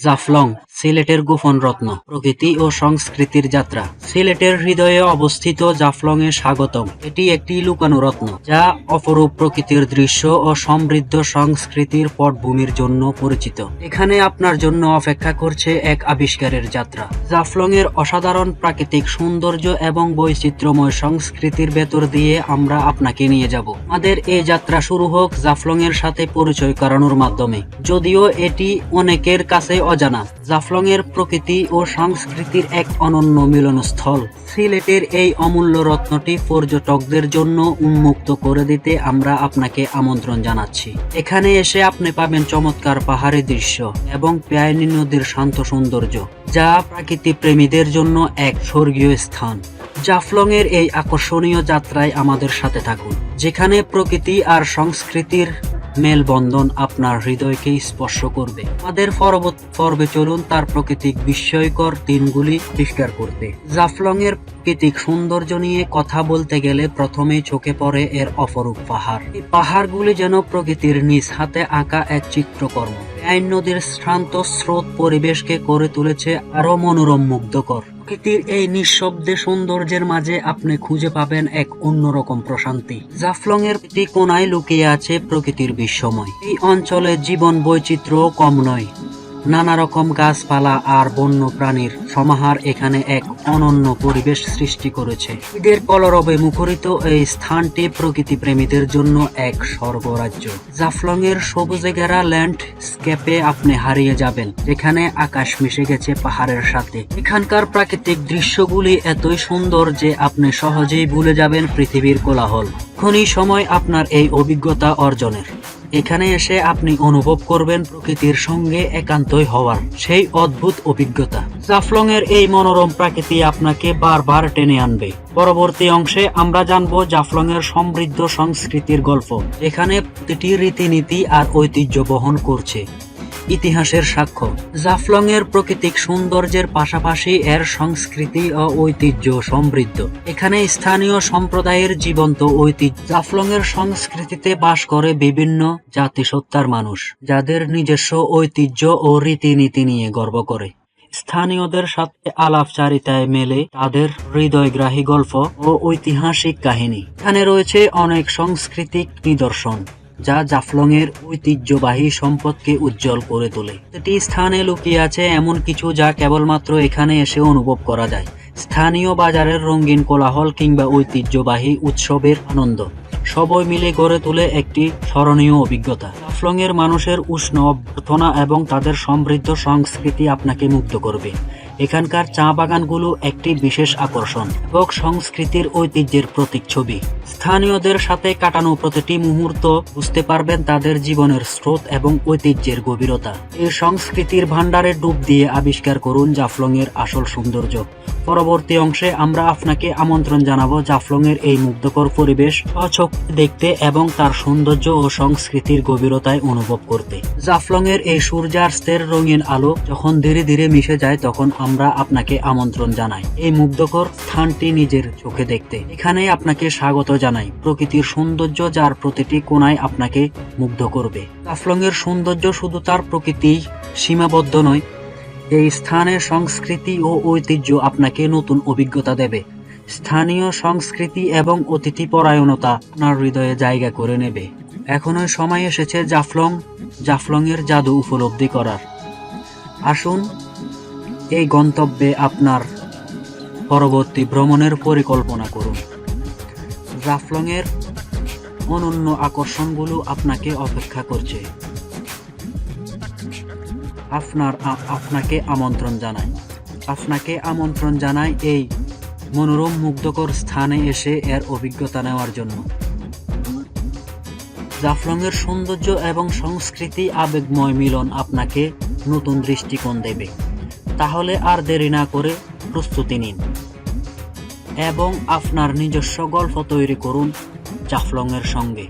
জাফলং সিলেটের গোপন রত্ন, প্রকৃতি ও সংস্কৃতির যাত্রা। সিলেটের হৃদয়ে অবস্থিত জাফলংয়ে স্বাগতম। এটি একটি লুকানো রত্ন, যা অপরূপ প্রকৃতির দৃশ্য ও সমৃদ্ধ সংস্কৃতির পটভূমির জন্য পরিচিত। এখানে আপনার জন্য অপেক্ষা করছে এক আবিষ্কারের যাত্রা। জাফলংয়ের অসাধারণ প্রাকৃতিক সৌন্দর্য এবং বৈচিত্র্যময় সংস্কৃতির ভেতর দিয়ে আমরা আপনাকে নিয়ে যাব। আমাদের এই যাত্রা শুরু হোক জাফলংয়ের সাথে পরিচয় করানোর মাধ্যমে। যদিও এটি অনেকের কাছে অজানা, জাফলংয়ের প্রকৃতি ও সংস্কৃতির এক অনন্য মিলনস্থল। সিলেটের এই অমূল্য রত্নটি পর্যটকদের জন্য উন্মুক্ত করে দিতে আমরা আপনাকে আমন্ত্রণ জানাচ্ছি। এখানে এসে আপনি পাবেন চমৎকার পাহাড়ি দৃশ্য এবং পেয়াইনি নদীর শান্ত সৌন্দর্য, যা প্রকৃতি প্রেমীদের জন্য এক স্বর্গীয় স্থান। জাফলংয়ের এই আকর্ষণীয় যাত্রায় আমাদের সাথে থাকুন, যেখানে প্রকৃতি আর সংস্কৃতির মেলবন্ধন আপনার হৃদয়কে স্পর্শ করবে। আমাদের পরবর্তী পর্বে চলুন তার প্রাকৃতিক বিস্ময়কর দিনগুলি আবিষ্কার করতে। জাফলংয়ের প্রাকৃতিক সৌন্দর্য নিয়ে কথা বলতে গেলে প্রথমেই চোখে পড়ে এর অপরূপ পাহাড়। এই পাহাড়গুলি যেন প্রকৃতির নিজ হাতে আঁকা এক চিত্রকর্ম। পেয়াইন নদীর শান্ত স্রোত পরিবেশকে করে তুলেছে আরো মনোরম মুগ্ধকর। প্রকৃতির এই নিঃশব্দে সৌন্দর্যের মাঝে আপনি খুঁজে পাবেন এক অন্যরকম প্রশান্তি। জাফলংয়ের প্রতি কোনায় লুকিয়ে আছে প্রকৃতির বিস্ময়। এই অঞ্চলে জীবন বৈচিত্র্য কম নয়। নানা রকম গাছপালা আর বন্য প্রাণীর সমাহার এখানে এক অনন্য পরিবেশ সৃষ্টি করেছে। ঈদের কলরবে মুখরিত এই স্থানটি প্রকৃতি প্রেমীদের জন্য এক স্বর্গরাজ্য। জাফলংয়ের সবুজে ঘেরা ল্যান্ডস্কেপে আপনি হারিয়ে যাবেন, যেখানে আকাশ মিশে গেছে পাহাড়ের সাথে। এখানকার প্রাকৃতিক দৃশ্যগুলি এতই সুন্দর যে আপনি সহজেই ভুলে যাবেন পৃথিবীর কোলাহল। এখনই সময় আপনার এই অভিজ্ঞতা অর্জনের। এখানে এসে আপনি অনুভব করবেন প্রকৃতির সঙ্গে একান্তই হওয়ার সেই অদ্ভুত অভিজ্ঞতা। জাফলংয়ের এই মনোরম প্রকৃতি আপনাকে বারবার টেনে আনবে। পরবর্তী অংশে আমরা জানবো জাফলংয়ের সমৃদ্ধ সংস্কৃতির গল্প। এখানে প্রতিটি রীতিনীতি আর ঐতিহ্য বহন করছে ইতিহাসের সাক্ষ্য। জাফলংয়ের প্রাকৃতিক সৌন্দর্যের পাশাপাশি এর সংস্কৃতি ও ঐতিহ্য সমৃদ্ধ। এখানে স্থানীয় সম্প্রদায়ের জীবন্ত ঐতিহ্য। জাফলংয়ের সংস্কৃতিতে বাস করে বিভিন্ন জাতিসত্তার মানুষ, যাদের নিজস্ব ঐতিহ্য ও রীতিনীতি নিয়ে গর্ব করে। স্থানীয়দের সাথে আলাপচারিতায় মেলে তাদের হৃদয়গ্রাহী গল্প ও ঐতিহাসিক কাহিনী। এখানে রয়েছে অনেক সাংস্কৃতিক নিদর্শন, যা জাফলংয়ের ঐতিহ্যবাহী সম্পদকে উজ্জ্বল করে তোলে। প্রতিটি স্থানে লুকিয়ে আছে এমন কিছু যা কেবলমাত্র এখানে এসে অনুভব করা যায়। স্থানীয় বাজারের রঙিন কোলাহল কিংবা ঐতিহ্যবাহী উৎসবের আনন্দ, সবই মিলে গড়ে তোলে একটি স্মরণীয় অভিজ্ঞতা। জাফলংয়ের মানুষের উষ্ণ অভ্যর্থনা এবং তাদের সমৃদ্ধ সংস্কৃতি আপনাকে মুগ্ধ করবে। এখানকার চা বাগানগুলো একটি বিশেষ আকর্ষণ এবং সংস্কৃতির ঐতিহ্যের প্রতীকছবি। স্থানীয়দের সাথে কাটানো প্রতিটি মুহূর্ত বুঝতে পারবেন তাদের জীবনের স্রোত এবং ঐতিহ্যের গভীরতা। এই সংস্কৃতির ভান্ডারে ডুব দিয়ে আবিষ্কার করুন জাফলংয়ের আসল সৌন্দর্য। পরবর্তী অংশে আমরা আপনাকে আমন্ত্রণ জানাবো জাফলংয়ের এই মুগ্ধকর পরিবেশ স্বচক্ষে দেখতে এবং তার সৌন্দর্য ও সংস্কৃতির গভীরতায় অনুভব করতে। জাফলংয়ের এই সূর্যাস্তের রঙিন আলো যখন ধীরে ধীরে মিশে যায়, তখন আমরা আপনাকে আমন্ত্রণ জানাই এই মুগ্ধকর স্থানটি নিজের চোখে দেখতে। এখানেই আপনাকে স্বাগত জানাই প্রকৃতির সৌন্দর্য, যার প্রতিটি কোণায় আপনাকে মুগ্ধ করবে। জাফলংয়ের সৌন্দর্য শুধু তার প্রকৃতি সীমাবদ্ধ নয়, এই স্থানের সংস্কৃতি ও ঐতিহ্য আপনাকে নতুন অভিজ্ঞতা দেবে। স্থানীয় সংস্কৃতি এবং অতিথি পরায়ণতা আপনার হৃদয়ে জায়গা করে নেবে। এখনই সময় এসেছে জাফলংয়ের জাদু উপলব্ধি করার। আসুন এই গন্তব্যে আপনার পরবর্তী ভ্রমণের পরিকল্পনা করুন। জাফলংয়ের অনন্য আকর্ষণগুলো আপনাকে অপেক্ষা করছে। আপনাকে আমন্ত্রণ জানাই এই মনোরম মুগ্ধকর স্থানে এসে এর অভিজ্ঞতা নেওয়ার জন্য। জাফলংয়ের সৌন্দর্য এবং সংস্কৃতি আবেগময় মিলন আপনাকে নতুন দৃষ্টিকোণ দেবে। তাহলে আর দেরি না করে প্রস্তুতি নিন এবং আপনার নিজস্ব গল্প তৈরি করুন জাফলংয়ের সঙ্গে।